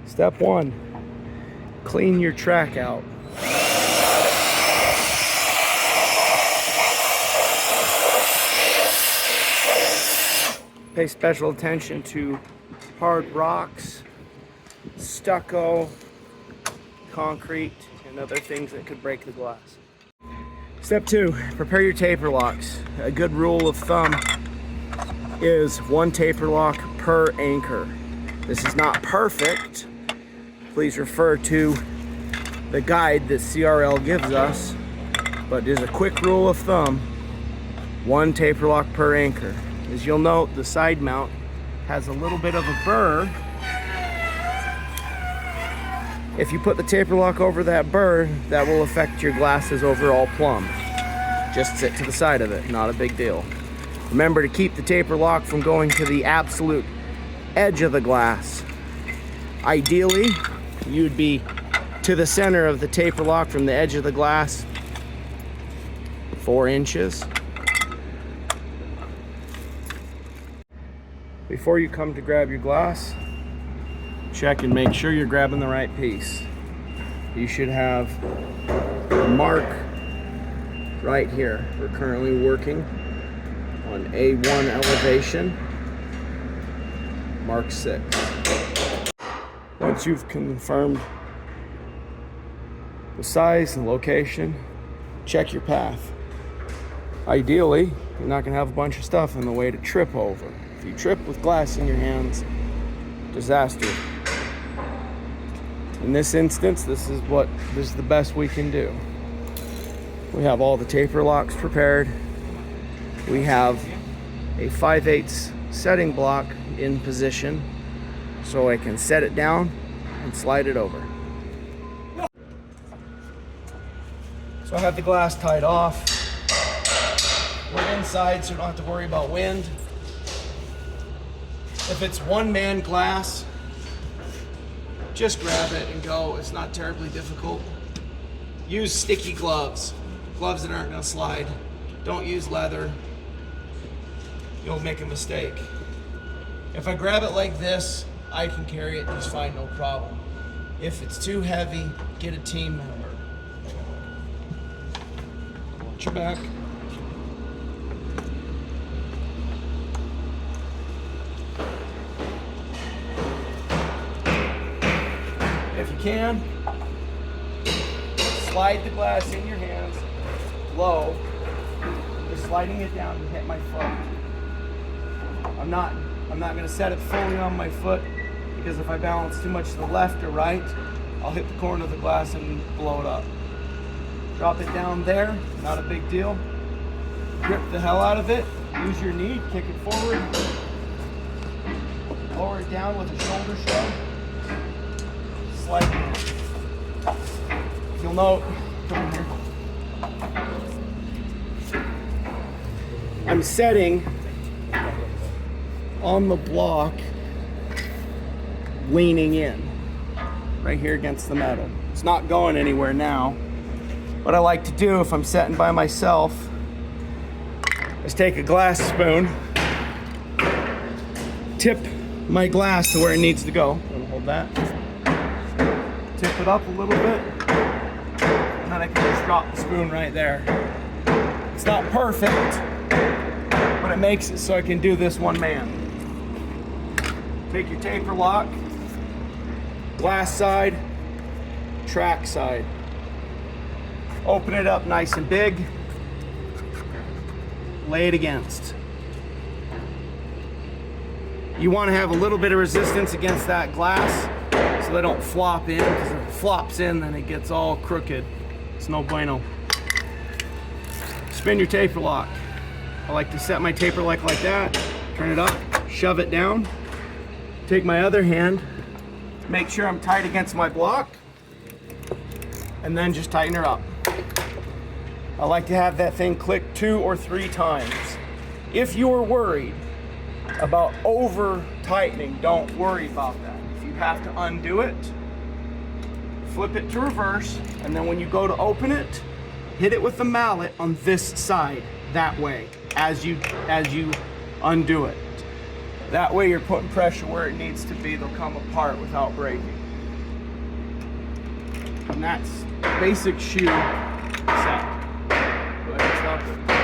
Step one, clean your track out. Pay special attention to hard rocks, stucco, concrete, and other things that could break the glass. Step two, prepare your taper locks. A good rule of thumb is 1 taper lock per anchor. This is not perfect. Please refer to the guide that CRL gives us, but it is a quick rule of thumb, 1 taper lock per anchor. As you'll note, the side mount has a little bit of a burr. If you put the taper lock over that burr, that will affect your glass's overall plumb. Just sit to the side of it, not a big deal. Remember to keep the taper lock from going to the absolute edge of the glass. Ideally, you'd be to the center of the taper lock from the edge of the glass, 4 inches. Before you come to grab your glass, check and make sure you're grabbing the right piece. You should have a mark right here. We're currently working on A1 elevation, mark 6. Once you've confirmed the size and location, check your path. Ideally, you're not gonna have a bunch of stuff in the way to trip over. If you trip with glass in your hands, disaster. In this instance, this is the best we can do. We have all the taper locks prepared. We have a 5/8 setting block in position so I can set it down and slide it over. So I have the glass tied off. We're inside, so we don't have to worry about wind. If it's one-man glass, just grab it and go. It's not terribly difficult. Use sticky gloves, gloves that aren't gonna slide. Don't use leather. You'll make a mistake. If I grab it like this, I can carry it just fine, no problem. If it's too heavy, get a team member. Watch your back. If you can, slide the glass in your hands low. Just sliding it down to hit my foot. I'm not gonna set it fully on my foot because if I balance too much to the left or right, I'll hit the corner of the glass and blow it up. Drop it down there, not a big deal. Grip the hell out of it. Use your knee, kick it forward. Lower it down with a shoulder shove. Slide it down. You'll note, come here. I'm setting on the block, leaning in, right here against the metal. It's not going anywhere now. What I like to do if I'm setting by myself is take a glass spoon, tip my glass to where it needs to go. Hold that. Tip it up a little bit, and then I can just drop the spoon right there. It's not perfect, but it makes it so I can do this one man. Take your taper lock, glass side, track side. Open it up nice and big, lay it against. You want to have a little bit of resistance against that glass so they don't flop in, because if it flops in, then it gets all crooked. It's no bueno. Spin your taper lock. I like to set my taper lock like that, turn it up, shove it down. Take my other hand, make sure I'm tight against my block, and then just tighten her up. I like to have that thing click 2 or 3 times. If you're worried about over tightening, don't worry about that. If you have to undo it, flip it to reverse, and then when you go to open it, hit it with the mallet on this side, that way, as you undo it. That way you're putting pressure where it needs to be. They'll come apart without breaking. And that's basic shoe set. Go ahead and stop it.